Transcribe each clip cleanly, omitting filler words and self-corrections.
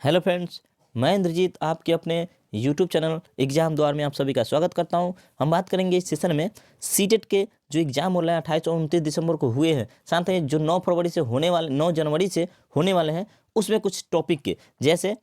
Hello friends, मैं इंद्रजीत आपके अपने यूट्यूब चैनल एग्जाम द्वार में आप सभी का स्वागत करता हूं। हम बात करेंगे इस सेशन में सीटेट के जो एग्जाम हो रहे हैं 28 और 29 दिसंबर को हुए हैं, साथ ही जो 9 फरवरी से होने वाले 9 जनवरी से होने वाले हैं उसमें कुछ टॉपिक के, जैसे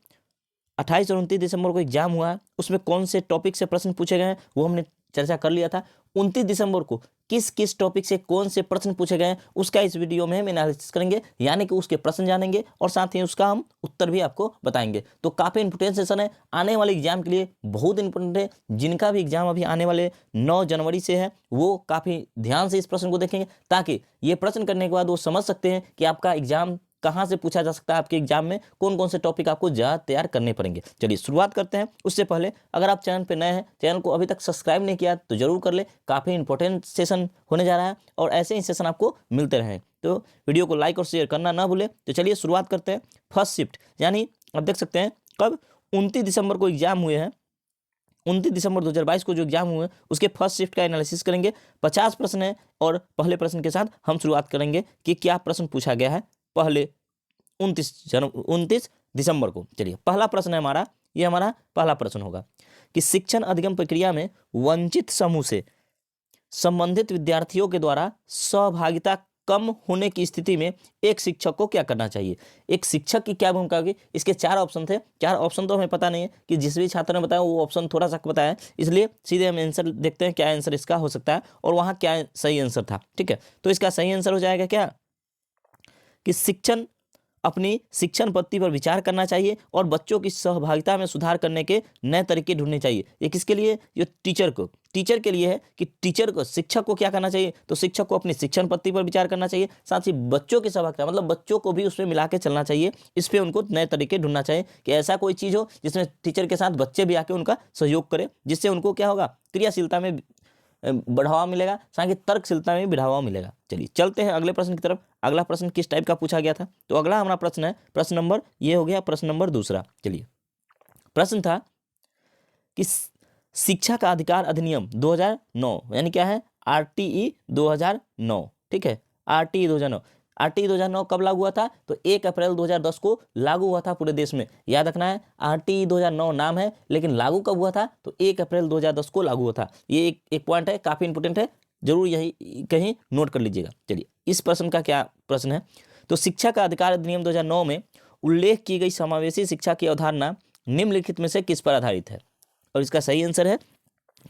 28 और 29 दिसंबर को एग्जाम हुआ है, उसमें कौन से टॉपिक से प्रश्न पूछे गए हैं वो हमने चर्चा कर लिया था। 29 दिसंबर को किस किस टॉपिक से कौन से प्रश्न पूछे गए हैं उसका इस वीडियो में हम एनालिसिस करेंगे, यानी कि उसके प्रश्न जानेंगे और साथ ही उसका हम उत्तर भी आपको बताएंगे। तो काफ़ी इंपोर्टेंट सेशन है, आने वाले एग्जाम के लिए बहुत इंपॉर्टेंट है। जिनका भी एग्जाम अभी आने वाले 9 जनवरी से है वो काफ़ी ध्यान से इस प्रश्न को देखेंगे, ताकि ये प्रश्न करने के बाद वो समझ सकते हैं कि आपका एग्जाम कहाँ से पूछा जा सकता है, आपके एग्जाम में कौन कौन से टॉपिक आपको ज़्यादा तैयार करने पड़ेंगे। चलिए शुरुआत करते हैं। उससे पहले अगर आप चैनल पर नए हैं, चैनल को अभी तक सब्सक्राइब नहीं किया तो जरूर कर ले। काफ़ी इंपॉर्टेंट सेशन होने जा रहा है और ऐसे ही सेशन आपको मिलते रहें, तो वीडियो को लाइक और शेयर करना ना भूलें। तो चलिए शुरुआत करते हैं। फर्स्ट शिफ्ट, यानी आप देख सकते हैं कब 29 दिसंबर को एग्जाम हुए हैं। 29 दिसंबर 2022 को जो एग्जाम हुए उसके फर्स्ट शिफ्ट का एनालिसिस करेंगे। 50 प्रश्न है और पहले प्रश्न के साथ हम शुरुआत करेंगे कि क्या प्रश्न पूछा गया है पहले 29 दिसंबर को। चलिए पहला प्रश्न है हमारा, ये हमारा पहला प्रश्न होगा कि शिक्षण अधिगम प्रक्रिया में वंचित समूह से संबंधित विद्यार्थियों के द्वारा सहभागिता कम होने की स्थिति में एक शिक्षक को क्या करना चाहिए। एक शिक्षक की क्या भूमिका होगी। इसके 4 ऑप्शन थे। 4 ऑप्शन तो हमें पता नहीं है कि जिस भी छात्र ने बताया वो ऑप्शन थोड़ा सा बताया है, इसलिए सीधे हम आंसर देखते हैं क्या आंसर इसका हो सकता है और वहाँ क्या सही आंसर था। ठीक है, तो इसका सही आंसर हो जाएगा क्या कि अपनी शिक्षण पद्धति पर विचार करना चाहिए और बच्चों की सहभागिता में सुधार करने के नए तरीके ढूंढने चाहिए। ये किसके लिए, ये टीचर के लिए है कि टीचर को, शिक्षक को क्या करना चाहिए, तो शिक्षक को अपनी शिक्षण पद्धति पर विचार करना चाहिए, साथ ही बच्चों की सहभागिता मतलब बच्चों को भी उसमें मिला के चलना चाहिए। इस पर उनको नए तरीके ढूंढना चाहिए कि ऐसा कोई चीज़ हो जिसमें टीचर के साथ बच्चे भी आके उनका सहयोग करें, जिससे उनको क्या होगा, क्रियाशीलता में बढ़ावा मिलेगा, साथ ही तर्कशीलता में भी बढ़ावा मिलेगा। चलिए चलते हैं अगले प्रश्न की तरफ। अगला प्रश्न किस टाइप का पूछा गया था, तो अगला हमारा प्रश्न है प्रश्न नंबर, ये हो गया प्रश्न नंबर दूसरा। चलिए प्रश्न था कि शिक्षा का अधिकार अधिनियम 2009, यानी क्या है, आरटीई 2009। ठीक है, आरटीई 2009। आरटीई 2009 कब लागू हुआ था, तो 1 अप्रैल 2010 को लागू हुआ था पूरे देश में। याद रखना है, आरटीई 2009 नाम है लेकिन लागू कब हुआ था, तो 1 अप्रैल 2010 को लागू हुआ था। ये एक पॉइंट है, काफ़ी इंपोर्टेंट है, जरूर यही कहीं नोट कर लीजिएगा। चलिए इस प्रश्न का क्या प्रश्न है, तो शिक्षा का अधिकार अधिनियम 2009 में उल्लेख की गई समावेशी शिक्षा की अवधारणा निम्नलिखित में से किस पर आधारित है, और इसका सही आंसर है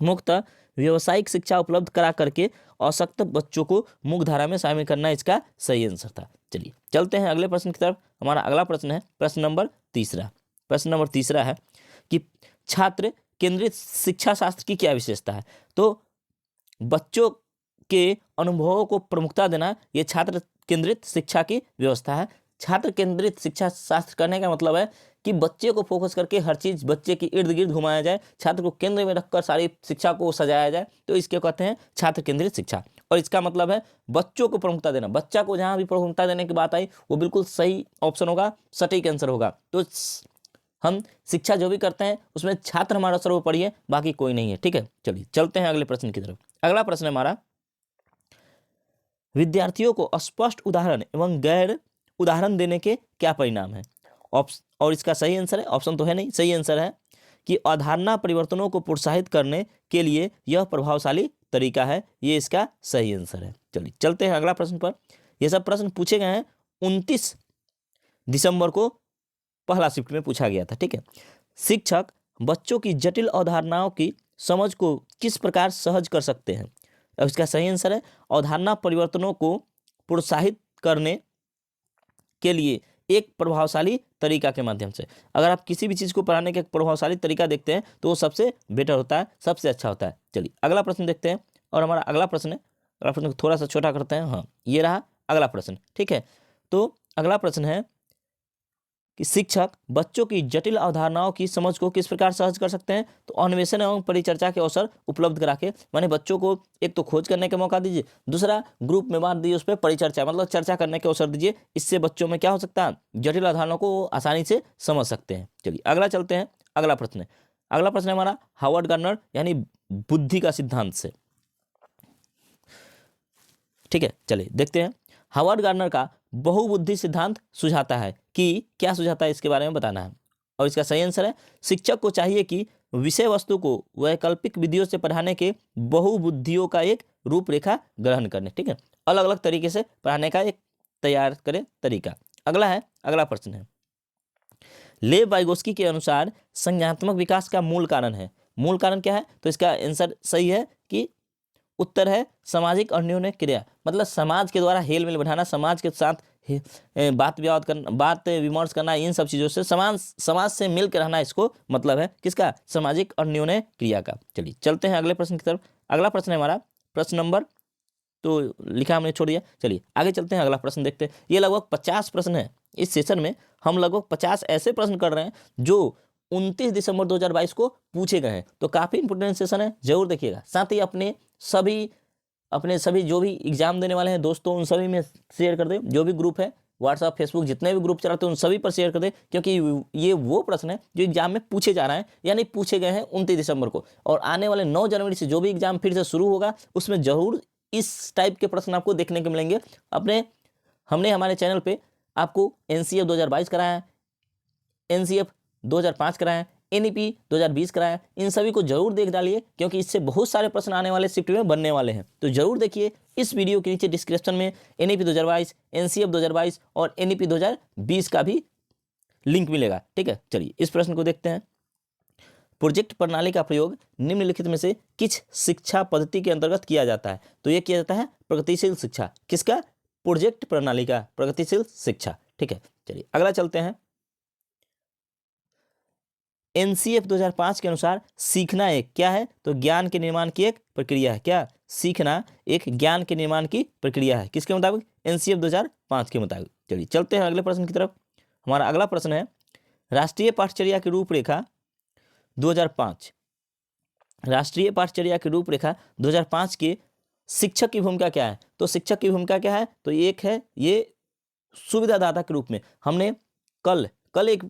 मुख्यतः व्यावसायिक शिक्षा उपलब्ध करा करके अशक्त बच्चों को मुख्य धारा में शामिल करना इसका सही आंसर था। चलिए चलते हैं अगले प्रश्न की तरफ। हमारा अगला प्रश्न है प्रश्न नंबर तीसरा। प्रश्न नंबर तीसरा है कि छात्र केंद्रित शिक्षा शास्त्र की क्या विशेषता है। तो बच्चों के अनुभवों को प्रमुखता देना ये छात्र केंद्रित शिक्षा की व्यवस्था है। छात्र केंद्रित शिक्षा शास्त्र करने का मतलब है कि बच्चे को फोकस करके हर चीज़ बच्चे के इर्द गिर्द घुमाया जाए, छात्र को केंद्र में रखकर सारी शिक्षा को सजाया जाए, तो इसके कहते हैं छात्र केंद्रित शिक्षा। और इसका मतलब है बच्चों को प्रमुखता देना। बच्चा को जहाँ भी प्रमुखता देने की बात आई वो बिल्कुल सही ऑप्शन होगा, सटीक आंसर होगा। तो हम शिक्षा जो भी करते हैं उसमें छात्र हमारा सर्वोपरि है, बाकी कोई नहीं है। ठीक है, चलिए चलते हैं अगले प्रश्न की तरफ। अगला प्रश्न है हमारा, विद्यार्थियों को स्पष्ट उदाहरण एवं गैर उदाहरण देने के क्या परिणाम है। और इसका सही आंसर है, ऑप्शन तो है नहीं, सही आंसर है कि अवधारणा परिवर्तनों को प्रोत्साहित करने के लिए यह प्रभावशाली तरीका है। ये इसका सही आंसर है। चलिए चलते हैं अगला प्रश्न पर। यह सब प्रश्न पूछे गए हैं 29 दिसंबर को पहला शिफ्ट में पूछा गया था। ठीक है, शिक्षक बच्चों की जटिल अवधारणाओं की समझ को किस प्रकार सहज कर सकते हैं। अब इसका सही आंसर है अवधारणा परिवर्तनों को प्रोत्साहित करने के लिए एक प्रभावशाली तरीका के माध्यम से। अगर आप किसी भी चीज़ को पढ़ाने का एक प्रभावशाली तरीका देखते हैं तो वो सबसे बेटर होता है, सबसे अच्छा होता है। चलिए अगला प्रश्न देखते हैं। और हमारा अगला प्रश्न है, अगला प्रश्न थोड़ा सा छोटा करते हैं। हाँ, ये रहा अगला प्रश्न। ठीक है, तो अगला प्रश्न है कि शिक्षक बच्चों की जटिल अवधारणाओं की समझ को किस प्रकार सहज कर सकते हैं। तो अन्वेषण एवं परिचर्चा के अवसर उपलब्ध करा के, माने बच्चों को एक तो खोज करने का मौका दीजिए, दूसरा ग्रुप में बांट दीजिए, उस पर परिचर्चा मतलब चर्चा करने के अवसर दीजिए। इससे बच्चों में क्या हो सकता है, जटिल अवधारणाओं को आसानी से समझ सकते हैं। चलिए अगला चलते हैं। अगला प्रश्न है, अगला प्रश्न है हमारा हार्वर्ड गार्डनर यानी बुद्धि का सिद्धांत से। ठीक है, चलिए देखते हैं। हार्वर्ड गार्डनर का बहुबुद्धि सिद्धांत सुझाता है कि, क्या सुझाता है इसके बारे में बताना है। और इसका सही आंसर है शिक्षक को चाहिए कि विषय वस्तु को वैकल्पिक विधियों से पढ़ाने के बहुबुद्धियों का एक रूपरेखा ग्रहण करने, ठीक है, अलग अलग तरीके से पढ़ाने का एक तैयार करें तरीका। अगला प्रश्न है, लेव वाइगोस्की के अनुसार संज्ञानात्मक विकास का मूल कारण है। मूल कारण क्या है? तो इसका आंसर सही है कि उत्तर है सामाजिक और न्यून क्रिया, मतलब समाज के द्वारा हेल मेल बढ़ाना, समाज के साथ बात विमर्श करना, इन सब चीज़ों से समाज से मिल कर रहना, इसको मतलब है किसका? सामाजिक और न्यून क्रिया का। चलिए चलते हैं अगले प्रश्न की तरफ। अगला प्रश्न है हमारा प्रश्न नंबर, तो लिखा हमने छोड़ दिया। चलिए आगे चलते हैं, अगला प्रश्न देखते हैं। ये लगभग 50 प्रश्न है इस सेशन में। हम लगभग 50 ऐसे प्रश्न कर रहे हैं जो 29 दिसंबर 2022 को पूछे गए हैं, तो काफ़ी इंपोर्टेंट सेशन है, जरूर देखिएगा। साथ ही अपने सभी जो भी एग्जाम देने वाले हैं दोस्तों, उन सभी में शेयर कर दें। जो भी ग्रुप है व्हाट्सएप फेसबुक जितने भी ग्रुप चलाते हैं उन सभी पर शेयर कर दें, क्योंकि ये वो प्रश्न है जो एग्जाम में पूछे जा रहे हैं, यानी पूछे गए हैं 29 दिसंबर को। और आने वाले 9 जनवरी से जो भी एग्जाम फिर से शुरू होगा उसमें जरूर इस टाइप के प्रश्न आपको देखने को मिलेंगे। हमने हमारे चैनल पे आपको एनसीएफ 2022 कराया है, एनसीएफ 2005 कराया है, एनईपी 2020 कराया है। इन सभी को जरूर देख डालिए, क्योंकि इससे बहुत सारे प्रश्न आने वाले शिफ्ट में बनने वाले हैं। तो जरूर देखिए, इस वीडियो के नीचे डिस्क्रिप्शन में एनईपी 2022, एनसीएफ 2022 और एनईपी 2020 का भी लिंक मिलेगा, ठीक है। चलिए इस प्रश्न को देखते हैं। प्रोजेक्ट प्रणाली का प्रयोग निम्नलिखित में से किस शिक्षा पद्धति के अंतर्गत किया जाता है? तो यह किया जाता है प्रगतिशील शिक्षा। किसका? प्रोजेक्ट प्रणाली का, प्रगतिशील शिक्षा, ठीक है। चलिए अगला चलते हैं। एनसीएफ 2005 के अनुसार सीखना एक क्या है? तो ज्ञान के निर्माण की एक प्रक्रिया है। क्या? सीखना एक ज्ञान के निर्माण की प्रक्रिया है। किसके मुताबिक? एनसीएफ 2005 के मुताबिक। चलिए चलते हैं अगले प्रश्न की तरफ। हमारा अगला प्रश्न है, राष्ट्रीय पाठचर्या की रूपरेखा 2005, राष्ट्रीय पाठचर्या की रूपरेखा 2005 के शिक्षक की भूमिका क्या है? तो शिक्षक की भूमिका क्या है? तो एक है ये सुविधादाता के रूप में। हमने कल एक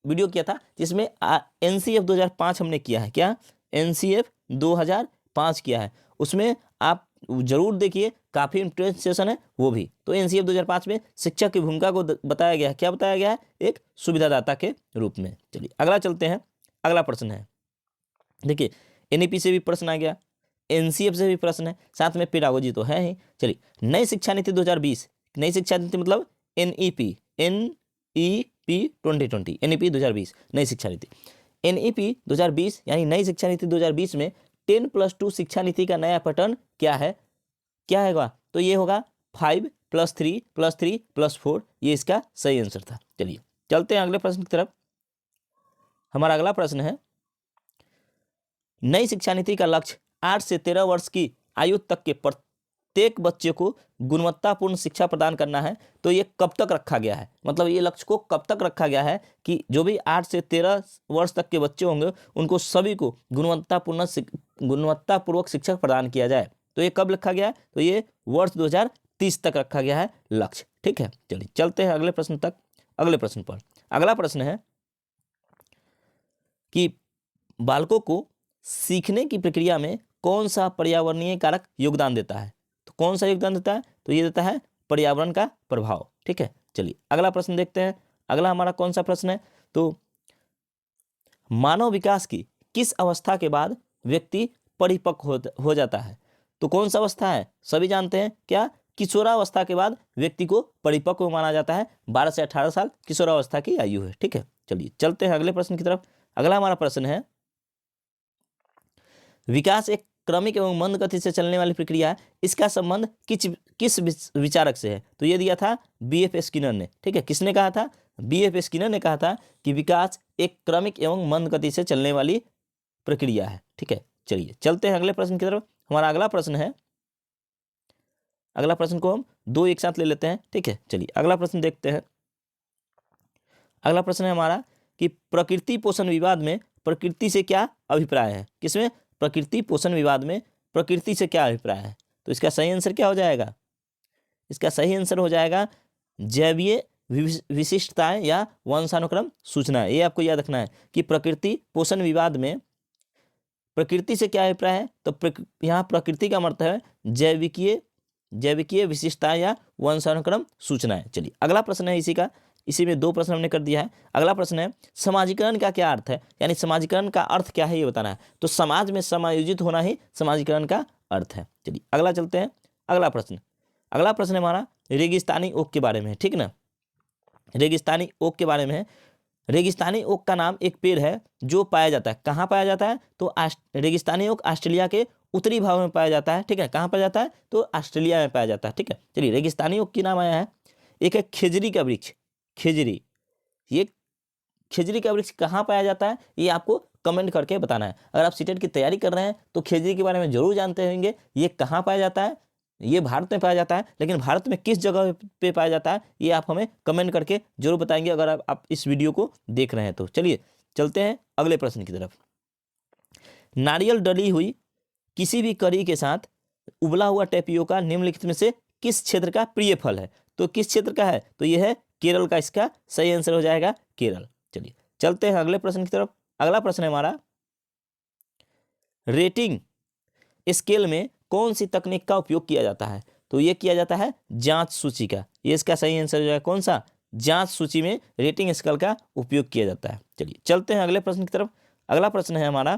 वीडियो किया था जिसमें एनसीएफ 2005 हमने किया है। क्या? एनसीएफ 2005 किया है, उसमें आप जरूर देखिए, काफ़ी इंटरेस्ट सेशन है वो भी। तो एनसीएफ 2005 में शिक्षक की भूमिका को बताया गया है। क्या बताया गया है? एक सुविधादाता के रूप में। चलिए अगला चलते हैं। अगला प्रश्न है, देखिए एनईपी से भी प्रश्न आ गया, एनसीएफ से भी प्रश्न है, साथ में पेडागोजी तो है ही। चलिए नई शिक्षा नीति 2020, नई शिक्षा नीति मतलब एनईपी 2020, एनईपी 2020 नई शिक्षा नीति। एनईपी 2020 यानी नई शिक्षा नीति 2020 में 10+2 शिक्षा नीति का नया पैटर्न क्या है? क्या होगा? तो ये होगा 5+3+3+4। ये इसका सही आंसर था। चलिए चलते हैं अगले प्रश्न की तरफ। हमारा अगला प्रश्न है, नई शिक्षा नीति का लक्ष्य 8 से 13 वर्ष की आयु तक के प्रत्येक बच्चे को गुणवत्तापूर्ण शिक्षा प्रदान करना है। तो ये कब तक रखा गया है? मतलब ये लक्ष्य को कब तक रखा गया है कि जो भी 8 से 13 वर्ष तक के बच्चे होंगे उनको सभी को गुणवत्तापूर्वक शिक्षा प्रदान किया जाए। तो ये कब रखा गया है? तो ये वर्ष 2030 तक रखा गया है लक्ष्य, ठीक है। चलिए चलते हैं अगले प्रश्न तक। अगले प्रश्न पर अगला प्रश्न है कि बालकों को सीखने की प्रक्रिया में कौन सा पर्यावरणीय कारक योगदान देता है? तो कौन सा योगदान देता है? तो ये देता है पर्यावरण का प्रभाव, ठीक है। चलिए अगला प्रश्न देखते हैं। अगला हमारा कौन सा प्रश्न है? तो मानव विकास की किस अवस्था के बाद व्यक्ति परिपक्व हो जाता है? तो कौन सा अवस्था है? सभी जानते हैं। क्या? किशोरावस्था के बाद व्यक्ति को परिपक्व माना जाता है। 12 से 18 साल किशोरावस्था की आयु है, ठीक है। चलिए चलते हैं अगले प्रश्न की तरफ। अगला हमारा प्रश्न है, विकास एक क्रमिक एवं मंद गति से चलने वाली प्रक्रिया है। इसका संबंध किस विचारक से है? तो ये दिया था बीएफ स्किनर ने, ठीक है। किसने कहा था? बीएफ स्किनर ने कहा था कि विकास एक क्रमिक एवं मंद गति से चलने वाली प्रक्रिया है, ठीक है। चलिए चलते हैं अगले प्रश्न की तरफ। हमारा अगला प्रश्न है, अगला प्रश्न को हम दो एक साथ ले लेते हैं, ठीक है। चलिए अगला प्रश्न देखते हैं। अगला प्रश्न है हमारा कि प्रकृति पोषण विवाद में प्रकृति से क्या अभिप्राय है? किसमें? प्रकृति पोषण विवाद में प्रकृति से क्या अभिप्राय है? तो इसका सही आंसर क्या हो जाएगा? इसका सही आंसर हो जाएगा जैवीय विशिष्टताएं या वंशानुक्रम सूचना। ये आपको याद रखना है कि प्रकृति पोषण विवाद में प्रकृति से क्या अभिप्राय है। तो यहाँ प्रकृति का मतलब है जैविकीय विशिष्टताएं या वंशानुक्रम सूचनाएं। चलिए अगला प्रश्न है इसी का इसी में 2 प्रश्न हमने कर दिया है। अगला प्रश्न है समाजीकरण का क्या अर्थ है, यानी समाजीकरण का अर्थ क्या है ये बताना है। तो समाज में समायोजित होना ही समाजीकरण का अर्थ है। चलिए अगला चलते हैं। अगला प्रश्न है हमारा रेगिस्तानी ओक के बारे में है, ठीक ना। रेगिस्तानी ओक के बारे में है। रेगिस्तानी ओक का नाम एक पेड़ है जो पाया जाता है, कहाँ पाया जाता है, तो रेगिस्तानी ओक ऑस्ट्रेलिया के उत्तरी भाग में पाया जाता है, ठीक है। कहाँ पाया जाता है, तो ऑस्ट्रेलिया में पाया जाता है, ठीक है। चलिए रेगिस्तानी ओक की नाम आया है। एक है खेजरी का वृक्ष, खेजरी। ये खेजरी का वृक्ष कहाँ पाया जाता है ये आपको कमेंट करके बताना है। अगर आप सीटेट की तैयारी कर रहे हैं तो खेजरी के बारे में जरूर जानते होंगे। ये कहाँ पाया जाता है, ये भारत में पाया जाता है, लेकिन भारत में किस जगह पे पाया जाता है ये आप हमें कमेंट करके जरूर बताएंगे अगर आप इस वीडियो को देख रहे हैं तो। चलिए चलते हैं अगले प्रश्न की तरफ। नारियल डली हुई किसी भी करी के साथ उबला हुआ टेपियोका निम्नलिखित में से किस क्षेत्र का प्रिय फल है, तो किस क्षेत्र का है, तो यह है केरल का, इसका सही आंसर हो जाएगा केरल। चलिए चलते हैं अगले प्रश्न की तरफ। अगला प्रश्न है हमारा रेटिंग स्केल में कौन सी तकनीक का उपयोग किया जाता है, तो ये किया जाता है जांच सूची का। ये इसका सही आंसर हो जाएगा कौन सा, जांच सूची में रेटिंग स्केल का उपयोग किया जाता है। चलिए चलते हैं अगले प्रश्न की तरफ। अगला प्रश्न है हमारा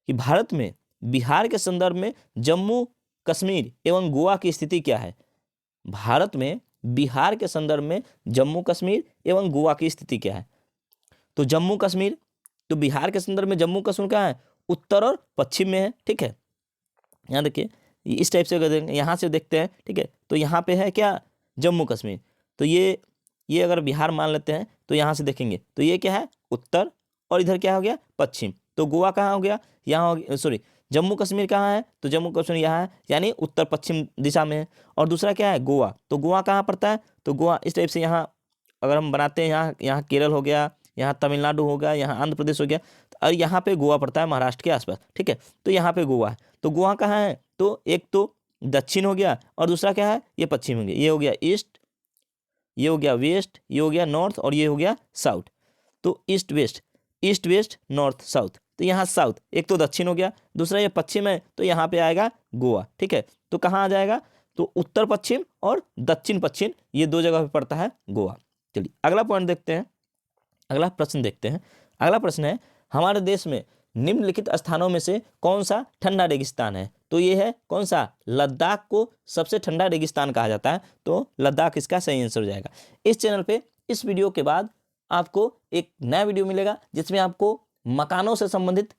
कि भारत में बिहार के संदर्भ में जम्मू कश्मीर एवं गोवा की स्थिति क्या है। भारत में बिहार के संदर्भ में जम्मू कश्मीर एवं गोवा की स्थिति क्या है, तो जम्मू कश्मीर, तो बिहार के संदर्भ में जम्मू कश्मीर कहाँ है, उत्तर और पश्चिम में है, ठीक है। यहाँ देखिए इस टाइप से अगर यहाँ से देखते हैं, ठीक है, तो यहाँ पे है क्या, जम्मू कश्मीर। तो ये अगर बिहार मान लेते हैं तो यहाँ से देखेंगे तो ये क्या है, उत्तर, और इधर क्या हो गया, पश्चिम। तो गोवा कहाँ हो गया, यहाँ हो गया, सॉरी जम्मू कश्मीर कहाँ है, तो जम्मू कश्मीर यहाँ है, यानी उत्तर पश्चिम दिशा में है। और दूसरा क्या है, गोवा, तो गोवा कहाँ पड़ता है, तो गोवा इस टाइप से यहाँ अगर हम बनाते हैं, यहाँ केरल हो गया, यहाँ तमिलनाडु हो गया, यहाँ आंध्र प्रदेश हो गया, और यहाँ पे गोवा पड़ता है महाराष्ट्र के आसपास, ठीक है। तो यहाँ पे गोवा है, तो गोवा कहाँ है, तो एक तो दक्षिण हो गया और दूसरा क्या है, ये पश्चिम हो गया। ये हो गया ईस्ट, ये हो गया वेस्ट, ये हो गया नॉर्थ, और ये हो गया साउथ। तो ईस्ट वेस्ट नॉर्थ साउथ, तो यहाँ साउथ, एक तो दक्षिण हो गया, दूसरा ये पश्चिम है, तो यहाँ पे आएगा गोवा, ठीक है। तो कहाँ आ जाएगा, तो उत्तर पश्चिम और दक्षिण पश्चिम, ये 2 जगह पे पड़ता है गोवा। चलिए अगला पॉइंट देखते हैं, अगला प्रश्न देखते हैं। अगला प्रश्न है हमारे देश में निम्नलिखित स्थानों में से कौन सा ठंडा रेगिस्तान है, तो ये है कौन सा, लद्दाख को सबसे ठंडा रेगिस्तान कहा जाता है, तो लद्दाख इसका सही आंसर हो जाएगा। इस चैनल पे इस वीडियो के बाद आपको एक नया वीडियो मिलेगा जिसमें आपको मकानों से संबंधित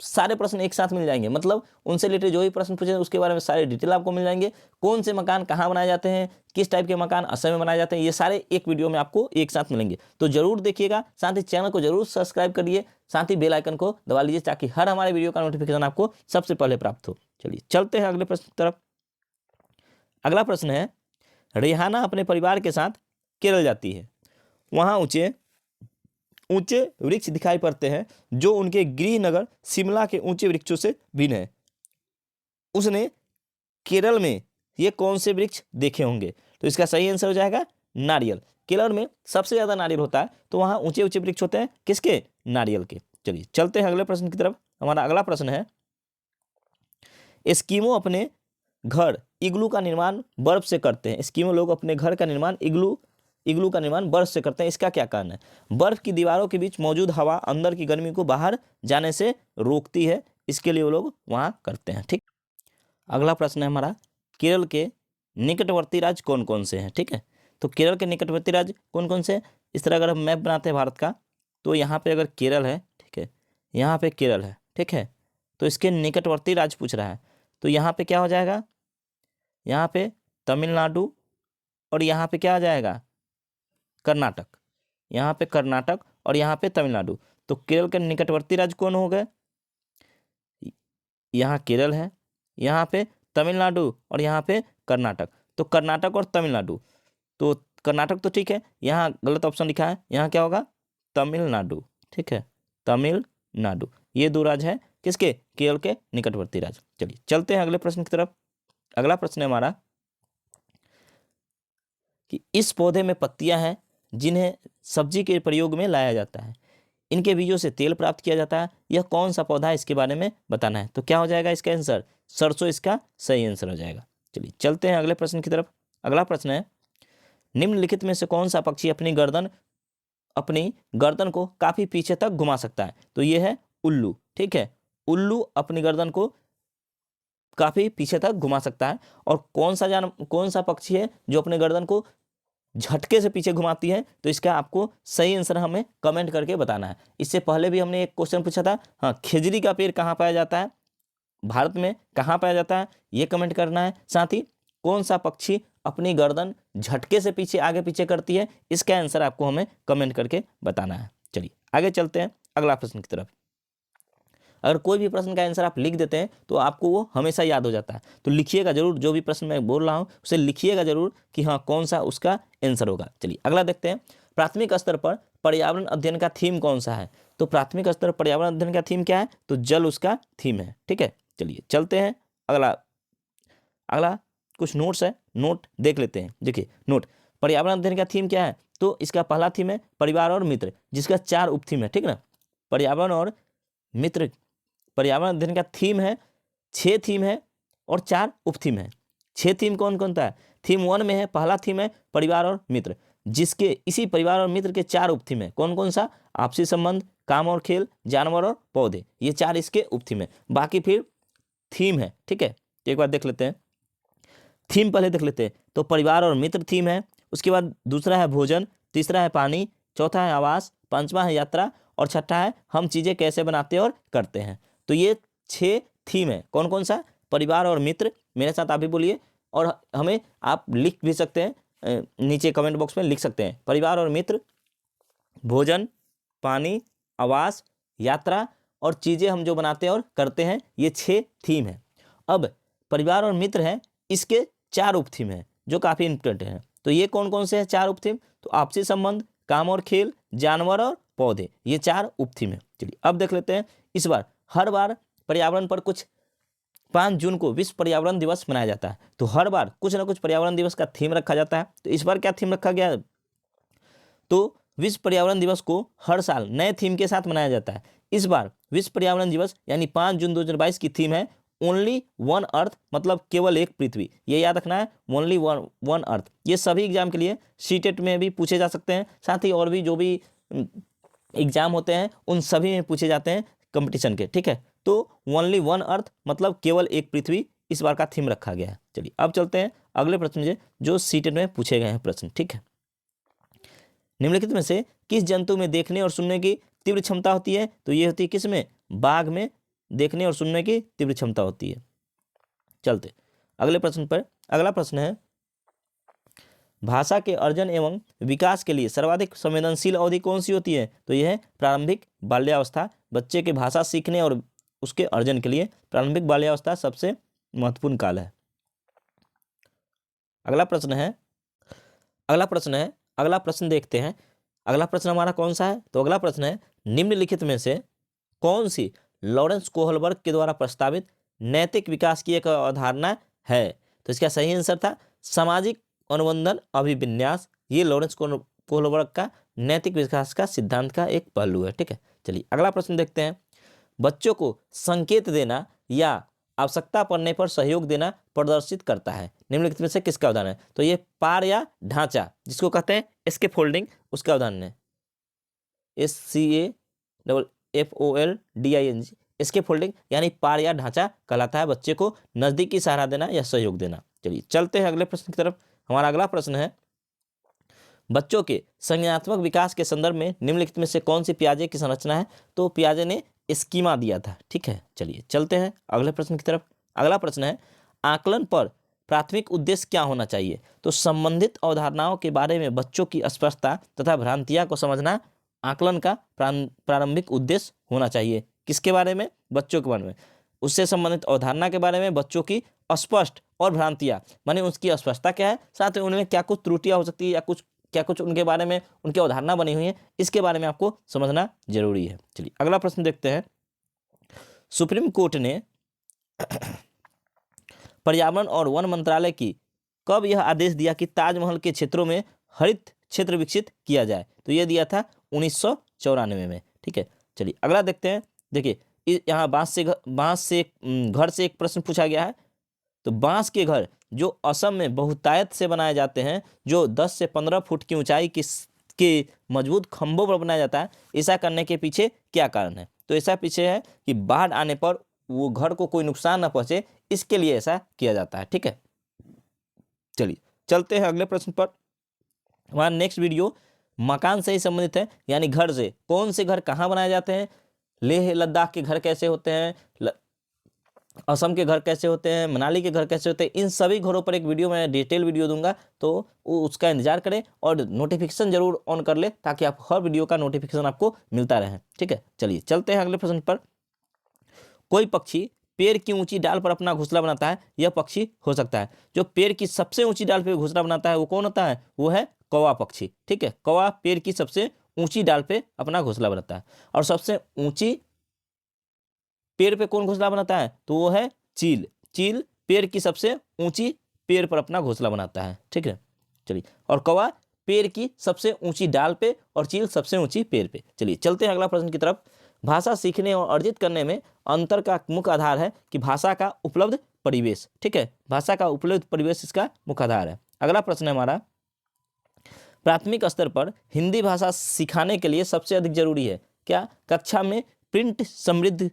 सारे प्रश्न एक साथ मिल जाएंगे, मतलब उनसे रिलेटेड जो भी प्रश्न पूछे उसके बारे में सारे डिटेल आपको मिल जाएंगे। कौन से मकान कहाँ बनाए जाते हैं, किस टाइप के मकान असम में बनाए जाते हैं, ये सारे एक वीडियो में आपको एक साथ मिलेंगे। तो जरूर देखिएगा, साथ ही चैनल को जरूर सब्सक्राइब करिए, साथ ही बेल आइकन को दबा लीजिए ताकि हर हमारे वीडियो का नोटिफिकेशन आपको सबसे पहले प्राप्त हो। चलिए चलते हैं अगले प्रश्न की तरफ। अगला प्रश्न है रेहाना अपने परिवार के साथ केरल जाती है, वहाँ ऊंचे वृक्ष दिखाई पड़ते हैं जो उनके गृह नगर शिमला के ऊंचे वृक्षों से भिन्न है। उसने केरल में ये कौन से वृक्ष देखे होंगे, तो इसका सही आंसर हो जाएगा नारियल। केरल में सबसे ज्यादा नारियल होता है, तो वहां ऊंचे वृक्ष होते हैं किसके, नारियल के। चलिए चलते हैं अगले प्रश्न की तरफ। हमारा अगला प्रश्न है एस्किमो अपने घर इग्लू का निर्माण बर्फ से करते हैं। एस्किमो लोग अपने घर का निर्माण इग्लू का निर्माण बर्फ से करते हैं, इसका क्या कारण है। बर्फ की दीवारों के बीच मौजूद हवा अंदर की गर्मी को बाहर जाने से रोकती है, इसके लिए वो लोग वहां करते हैं, ठीक। अगला प्रश्न है हमारा केरल के निकटवर्ती राज्य कौन कौन से हैं, ठीक है। तो केरल के निकटवर्ती राज्य कौन कौन से हैं, इस तरह अगर हम मैप बनाते हैं भारत का, तो यहाँ पे अगर केरल है, ठीक है, यहाँ पे केरल है, ठीक है, तो इसके निकटवर्ती राज्य पूछ रहा है, तो यहाँ पे क्या हो जाएगा, यहाँ पे तमिलनाडु, और यहाँ पे क्या आ जाएगा, कर्नाटक। यहाँ पे कर्नाटक और यहाँ पे तमिलनाडु। तो केरल के निकटवर्ती राज्य कौन हो गए, यहाँ केरल है, यहाँ पे तमिलनाडु और यहाँ पे कर्नाटक। तो कर्नाटक और तमिलनाडु, तो कर्नाटक तो ठीक है, यहाँ गलत ऑप्शन लिखा है, यहाँ क्या होगा, तमिलनाडु, ठीक है, तमिलनाडु। ये 2 राज्य है किसके, केरल के निकटवर्ती राज्य। चलिए चलते हैं अगले प्रश्न की तरफ। अगला प्रश्न है हमारा कि इस पौधे में पत्तियां हैं जिन्हें सब्जी के प्रयोग में लाया जाता है, इनके बीजों से तेल प्राप्त किया जाता है, यह कौन सा पौधा है इसके बारे में बताना है। तो क्या हो जाएगा इसका आंसर, सरसों इसका सही आंसर हो जाएगा। चलिए चलते हैं अगले प्रश्न की तरफ। अगला प्रश्न है निम्नलिखित में से कौन सा पक्षी अपनी गर्दन को काफी पीछे तक घुमा सकता है? तो ये है उल्लू। ठीक है, उल्लू अपनी गर्दन को काफी पीछे तक घुमा सकता है। और कौन सा पक्षी है जो अपने गर्दन को झटके से पीछे घुमाती है? तो इसका आपको सही आंसर हमें कमेंट करके बताना है। इससे पहले भी हमने एक क्वेश्चन पूछा था, हाँ, खिजड़ी का पेड़ कहाँ पाया जाता है, भारत में कहाँ पाया जाता है, ये कमेंट करना है। साथ ही कौन सा पक्षी अपनी गर्दन झटके से पीछे आगे पीछे करती है, इसका आंसर आपको हमें कमेंट करके बताना है। चलिए आगे चलते हैं अगला प्रश्न की तरफ। अगर कोई भी प्रश्न का आंसर आप लिख देते हैं तो आपको वो हमेशा याद हो जाता है। तो लिखिएगा जरूर, जो भी प्रश्न मैं बोल रहा हूँ उसे लिखिएगा जरूर कि हाँ कौन सा उसका आंसर होगा। चलिए अगला देखते हैं, प्राथमिक स्तर पर पर्यावरण अध्ययन का थीम कौन सा है? तो प्राथमिक स्तर पर पर्यावरण अध्ययन का थीम क्या है? तो जल उसका थीम है। ठीक है, चलिए चलते हैं अगला कुछ नोट्स है, नोट देख लेते हैं। देखिए नोट, पर्यावरण अध्ययन का थीम क्या है? तो इसका पहला थीम है परिवार और मित्र, जिसका 4 उपथीम है। ठीक ना, पर्यावरण और मित्र, पर्यावरण अध्ययन का थीम है, 6 थीम है और 4 उपथीम है। 6 थीम कौन कौन सा है? थीम 1 में है, पहला थीम है परिवार और मित्र, जिसके इसी परिवार और मित्र के 4 उपथीम है। कौन कौन सा? आपसी संबंध, काम और खेल, जानवर और पौधे, ये 4 इसके उपथीम है। बाकी फिर थीम है। ठीक है, एक बार देख लेते हैं, थीम पहले देख लेते हैं। तो परिवार और मित्र थीम है, उसके बाद दूसरा है भोजन, तीसरा है पानी, चौथा है आवास, पांचवा है यात्रा और छठा है हम चीजें कैसे बनाते और करते हैं। तो ये 6 थीम है। कौन कौन सा? परिवार और मित्र, मेरे साथ आप भी बोलिए और हमें आप लिख भी सकते हैं, नीचे कमेंट बॉक्स में लिख सकते हैं। परिवार और मित्र, भोजन, पानी, आवास, यात्रा और चीजें हम जो बनाते हैं और करते हैं, ये 6 थीम है। अब परिवार और मित्र है, इसके 4 उपथीम है जो काफी इंपॉर्टेंट है। तो ये कौन कौन से हैं 4 उपथीम? तो आपसी संबंध, काम और खेल, जानवर और पौधे, ये 4 उपथीम है। चलिए अब देख लेते हैं। इस बार हर बार पर्यावरण पर कुछ 5 जून को विश्व पर्यावरण दिवस मनाया जाता है। तो हर बार कुछ ना कुछ पर्यावरण दिवस का थीम रखा जाता है। तो इस बार क्या थीम रखा गया है? तो विश्व पर्यावरण दिवस को हर साल नए थीम के साथ मनाया जाता है। इस बार विश्व पर्यावरण दिवस यानी 5 जून 2022 की थीम है ओनली वन अर्थ, मतलब केवल एक पृथ्वी। ये याद रखना है, ओनली वन अर्थ। ये सभी एग्जाम के लिए सीटेट में भी पूछे जा सकते हैं, साथ ही और भी जो भी एग्जाम होते हैं उन सभी में पूछे जाते हैं कंपटीशन के। ठीक है, तो ओनली वन अर्थ मतलब केवल एक पृथ्वी, इस बार का थीम रखा गया है। चलिए अब चलते हैं अगले प्रश्न जो सीटेट में पूछे गए हैं प्रश्न। ठीक है, निम्नलिखित में से किस जंतु में देखने और सुनने की तीव्र क्षमता होती है? तो ये होती है किस में? बाघ में देखने और सुनने की तीव्र क्षमता होती है। चलते अगले प्रश्न पर। अगला प्रश्न है, भाषा के अर्जन एवं विकास के लिए सर्वाधिक संवेदनशील अवधि कौन सी होती है? तो यह है प्रारंभिक बाल्यावस्था। बच्चे के भाषा सीखने और उसके अर्जन के लिए प्रारंभिक बाल्यावस्था सबसे महत्वपूर्ण काल है। अगला प्रश्न देखते हैं। अगला प्रश्न हमारा कौन सा है? तो अगला प्रश्न है, निम्नलिखित में से कौन सी लॉरेंस कोहलबर्ग के द्वारा प्रस्तावित नैतिक विकास की एक अवधारणा है? तो इसका सही आंसर था सामाजिक अनुबंधन अभिविन्यास। ये लॉरेंस कोहलबर्ग का नैतिक विकास का सिद्धांत का एक पहलू है। ठीक है, चलिए अगला प्रश्न देखते हैं। बच्चों को संकेत देना या आवश्यकता पड़ने पर सहयोग देना प्रदर्शित करता है, निम्नलिखित में से किसका उदाहरण है? तो ये पार या ढांचा, जिसको कहते हैं स्कैफोल्डिंग, उसका उदाहरण है SCAFFOLDING। स्कैफोल्डिंग यानी पार या ढांचा कहलाता है बच्चे को नजदीकी सहारा देना या सहयोग देना। चलिए चलते हैं अगले प्रश्न की तरफ। हमारा अगला प्रश्न है, बच्चों के संज्ञानात्मक विकास के संदर्भ में निम्नलिखित में से कौन सी पियाजे की संरचना है? तो पियाजे ने स्कीमा दिया था। ठीक है, चलिए चलते हैं अगले प्रश्न की तरफ। अगला प्रश्न है, आकलन पर प्राथमिक उद्देश्य क्या होना चाहिए? तो संबंधित अवधारणाओं के बारे में बच्चों की स्पष्टता तथा भ्रांतियां को समझना आकलन का प्रारंभिक उद्देश्य होना चाहिए। किसके बारे में? बच्चों के बारे में। उससे संबंधित अवधारणा के बारे में बच्चों की स्पष्ट और भ्रांतियां, माने उसकी स्पष्टता क्या है, साथ में उनमें क्या कुछ त्रुटियां हो सकती है या क्या कुछ उनके बारे में उनकी अवधारणा बनी हुई है, इसके बारे में आपको समझना जरूरी है। चलिए अगला प्रश्न देखते हैं। सुप्रीम कोर्ट ने पर्यावरण और वन मंत्रालय की कब यह आदेश दिया कि ताजमहल के क्षेत्रों में हरित क्षेत्र विकसित किया जाए? तो यह दिया था 1994 में। ठीक है, चलिए अगला देखते हैं। देखिए यहाँ बांस से घर से एक प्रश्न पूछा गया है। तो बांस के घर जो असम में बहुतायत से बनाए जाते हैं, जो 10 से 15 फुट की ऊंचाई के मजबूत खंभों पर बनाया जाता है, ऐसा करने के पीछे क्या कारण है? तो ऐसा पीछे है कि बाढ़ आने पर वो घर को कोई नुकसान ना पहुंचे, इसके लिए ऐसा किया जाता है। ठीक है, चलिए चलते हैं अगले प्रश्न पर। हमारा नेक्स्ट वीडियो मकान से ही संबंधित है, यानी घर से। कौन से घर कहाँ बनाए जाते हैं, लेह लद्दाख के घर कैसे होते हैं, असम के घर कैसे होते हैं, मनाली के घर कैसे होते हैं, इन सभी घरों पर एक वीडियो मैं डिटेल वीडियो दूंगा, तो उसका इंतजार करें और नोटिफिकेशन जरूर ऑन कर ले, ताकि आप हर वीडियो का नोटिफिकेशन आपको मिलता रहे। ठीक है, चलिए चलते हैं अगले प्रश्न पर। कोई पक्षी पेड़ की ऊंची डाल पर अपना घोंसला बनाता है, यह पक्षी हो सकता है। जो पेड़ की सबसे ऊंची डाल पर घोंसला बनाता है वो कौन होता है? वो है कौवा पक्षी। ठीक है, कौवा पेड़ की सबसे ऊंची डाल पे अपना घोंसला बनाता है। और सबसे ऊंची पेड़ पे कौन घोंसला बनाता है? तो वो है चील। चील पेड़ की सबसे ऊंची पेड़ पर अपना घोंसला बनाता है। ठीक है, चलिए, और कौवा पेड़ की सबसे ऊंची डाल पे और चील सबसे ऊंची पेड़ पे। चलिए चलते हैं अगला प्रश्न की तरफ। भाषा सीखने और अर्जित करने में अंतर का मुख्य आधार है कि भाषा का उपलब्ध परिवेश। ठीक है, भाषा का उपलब्ध परिवेश इसका मुख्य आधार है। अगला प्रश्न है हमारा, प्राथमिक स्तर पर हिंदी भाषा सिखाने के लिए सबसे अधिक जरूरी है क्या? कक्षा में प्रिंट समृद्ध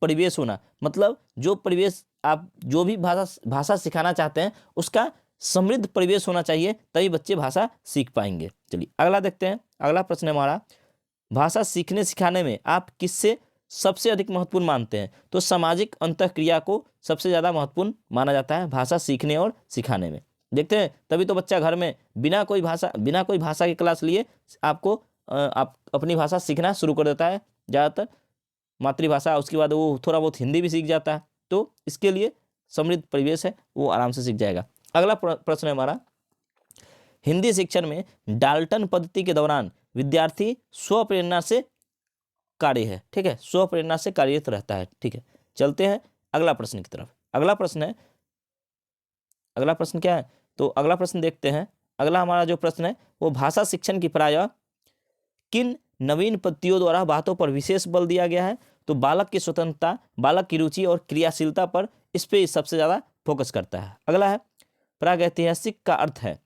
परिवेश होना। मतलब जो परिवेश आप जो भी भाषा सिखाना चाहते हैं उसका समृद्ध परिवेश होना चाहिए, तभी बच्चे भाषा सीख पाएंगे। चलिए अगला देखते हैं। अगला प्रश्न है हमारा, भाषा सीखने सिखाने में आप किससे सबसे अधिक महत्वपूर्ण मानते हैं? तो सामाजिक अंतःक्रिया को सबसे ज़्यादा महत्वपूर्ण माना जाता है भाषा सीखने और सिखाने में। देखते हैं, तभी तो बच्चा घर में बिना कोई भाषा की क्लास लिए आप अपनी भाषा सीखना शुरू कर देता है, ज़्यादातर मातृभाषा, उसके बाद वो थोड़ा बहुत हिंदी भी सीख जाता है। तो इसके लिए समृद्ध परिवेश है, वो आराम से सीख जाएगा। अगला प्रश्न है हमारा, हिंदी शिक्षण में डाल्टन पद्धति के दौरान विद्यार्थी स्वप्रेरणा से कार्य है। ठीक है, स्वप्रेरणा से कार्यरत रहता है। ठीक है, चलते हैं अगला प्रश्न की तरफ। अगला प्रश्न क्या है? तो अगला प्रश्न देखते हैं। अगला हमारा जो प्रश्न है वो भाषा शिक्षण की प्रायः किन नवीन पद्धतियों द्वारा बातों पर विशेष बल दिया गया है? तो बालक की स्वतंत्रता, बालक की रुचि और क्रियाशीलता पर इस पे सबसे ज़्यादा फोकस करता है। अगला है, प्रागैतिहासिक का अर्थ है।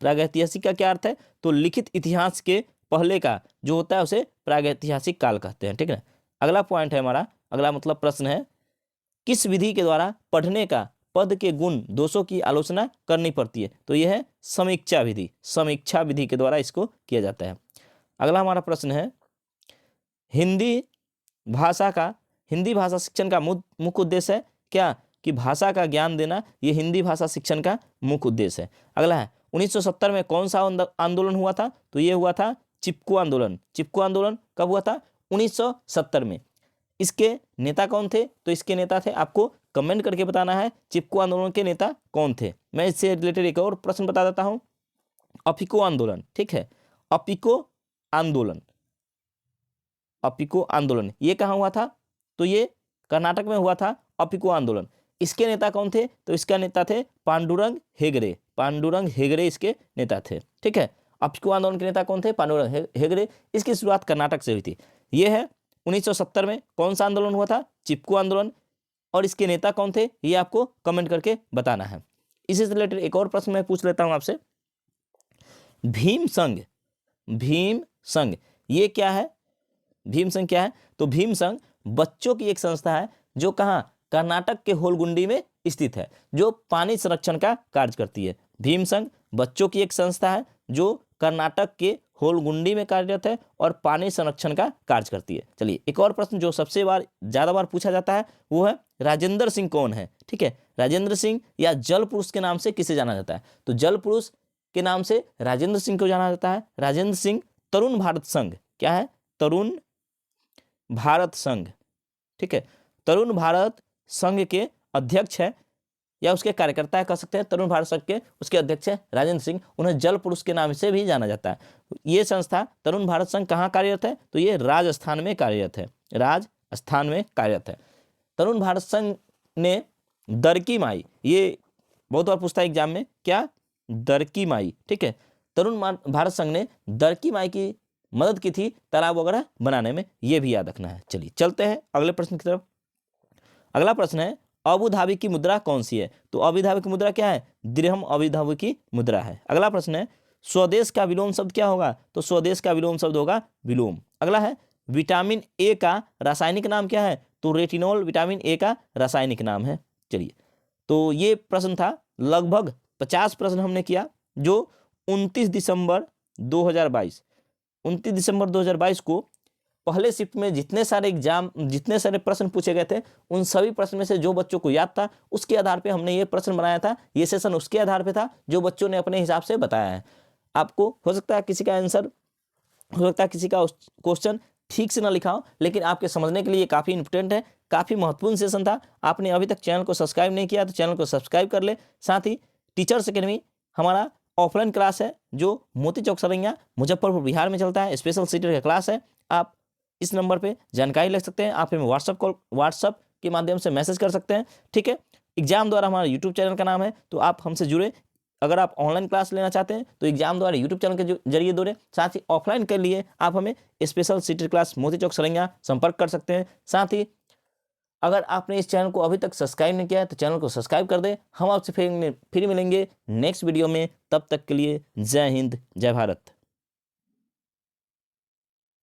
प्रागैतिहासिक का क्या अर्थ है? तो लिखित इतिहास के पहले का जो होता है उसे प्रागैतिहासिक काल कहते हैं। ठीक है, अगला पॉइंट है हमारा, अगला मतलब प्रश्न है, किस विधि के द्वारा पढ़ने का पद के गुण दोषों की आलोचना करनी पड़ती है? तो यह है समीक्षा विधि। समीक्षा विधि के द्वारा इसको किया जाता है। अगला हमारा प्रश्न है, हिंदी भाषा शिक्षण का मुख्य उद्देश्य है क्या? कि भाषा का ज्ञान देना, ये हिंदी भाषा शिक्षण का मुख्य उद्देश्य है। अगला है, 1970 में कौन सा आंदोलन हुआ था? तो ये हुआ था चिपको आंदोलन। चिपको आंदोलन कब हुआ था? 1970 में। इसके नेता कौन थे? तो इसके नेता थे, आपको कमेंट करके बताना है चिपको आंदोलन के नेता कौन थे। मैं इससे रिलेटेड एक और प्रश्न बता देता हूं, अपिको आंदोलन। ठीक है, अपिको आंदोलन ये कहाँ हुआ था? तो ये कर्नाटक में हुआ था अपिको आंदोलन। इसके नेता कौन थे? तो इसका नेता थे पांडुरंग हेगड़े इसके नेता थे। ठीक है, अपिको आंदोलन के नेता कौन थे? पांडुरंग हेगड़े। इसकी शुरुआत कर्नाटक से हुई थी। ये है 1970 में कौन सा आंदोलन हुआ था? चिपको आंदोलन। और इसके नेता कौन थे ये आपको कमेंट करके बताना है। इसी से रिलेटेड एक और प्रश्न मैं पूछ लेता हूं आपसे, भीम संघ ये क्या है? भीम संघ क्या है? तो भीम संघ बच्चों की एक संस्था है जो कहाँ? कर्नाटक के होलगुंडी में स्थित है, जो पानी संरक्षण का कार्य करती है। भीम संघ बच्चों की एक संस्था है जो कर्नाटक के होलगुंडी में कार्यरत है और पानी संरक्षण का कार्य करती है। चलिए एक और प्रश्न जो सबसे ज़्यादा बार पूछा जाता है वो है, राजेंद्र सिंह कौन है? ठीक है, राजेंद्र सिंह या जल पुरुष के नाम से किसे जाना जाता है? तो जल पुरुष के नाम से राजेंद्र सिंह को जाना जाता है। राजेंद्र सिंह तरुण भारत संघ, क्या है? तरुण भारत संघ। ठीक है, तरुण भारत संघ के अध्यक्ष है या उसके कार्यकर्ता कह सकते हैं। तरुण भारत संघ के उसके अध्यक्ष है राजेंद्र सिंह, उन्हें जल पुरुष के नाम से भी जाना जाता है। ये संस्था तरुण भारत संघ कहाँ कार्यरत है? तो ये राजस्थान में कार्यरत है। तरुण भारत संघ ने दरकी माई, ये बहुत बार पूछता है एग्जाम में, क्या? दरकी माई। ठीक है, तरुण भारत संघ ने दरकी माई की मदद की थी तालाब वगैरह बनाने में, ये भी याद रखना है। चलिए चलते हैं अगले प्रश्न की तरफ। अगला प्रश्न है अबू धाबी की मुद्रा कौन सी है? तो अबू धाबी की मुद्रा क्या है? दिरहम अबू धाबी की मुद्रा है। अगला प्रश्न है स्वदेश का विलोम शब्द क्या होगा? तो स्वदेश का विलोम शब्द होगा विलोम। अगला है विटामिन ए का रासायनिक नाम क्या है? तो रेटिनॉल विटामिन ए का रासायनिक नाम है। चलिए, तो ये प्रश्न था, लगभग 50 प्रश्न हमने किया जो 29 दिसंबर 2022 को पहले शिफ्ट में जितने सारे प्रश्न पूछे गए थे उन सभी प्रश्न में से जो बच्चों को याद था उसके आधार पे हमने ये प्रश्न बनाया था। ये सेशन उसके आधार पे था जो बच्चों ने अपने हिसाब से बताया है। आपको हो सकता है किसी का आंसर, हो सकता है किसी का क्वेश्चन ठीक से ना लिखा हो, लेकिन आपके समझने के लिए काफ़ी इंपॉर्टेंट है, काफ़ी महत्वपूर्ण सेशन था। आपने अभी तक चैनल को सब्सक्राइब नहीं किया तो चैनल को सब्सक्राइब कर ले। साथ ही टीचर्स अकेडमी हमारा ऑफलाइन क्लास है जो मोती चौक सरैया मुजफ्फरपुर बिहार में चलता है। स्पेशल सीटर का क्लास है। आप इस नंबर पे जानकारी ले सकते हैं। आप हमें व्हाट्सअप के माध्यम से मैसेज कर सकते हैं। ठीक है, एग्जाम द्वारा हमारा यूट्यूब चैनल का नाम है, तो आप हमसे जुड़े। अगर आप ऑनलाइन क्लास लेना चाहते हैं तो एग्जाम द्वारा यूट्यूब चैनल के जरिए जुड़े। साथ ही ऑफलाइन के लिए आप हमें स्पेशल सीटर क्लास मोती चौक सरैया संपर्क कर सकते हैं। साथ ही अगर आपने इस चैनल को अभी तक सब्सक्राइब नहीं किया है तो चैनल को सब्सक्राइब कर दें। हम आपसे फिर मिलेंगे नेक्स्ट वीडियो में। तब तक के लिए जय हिंद, जय भारत।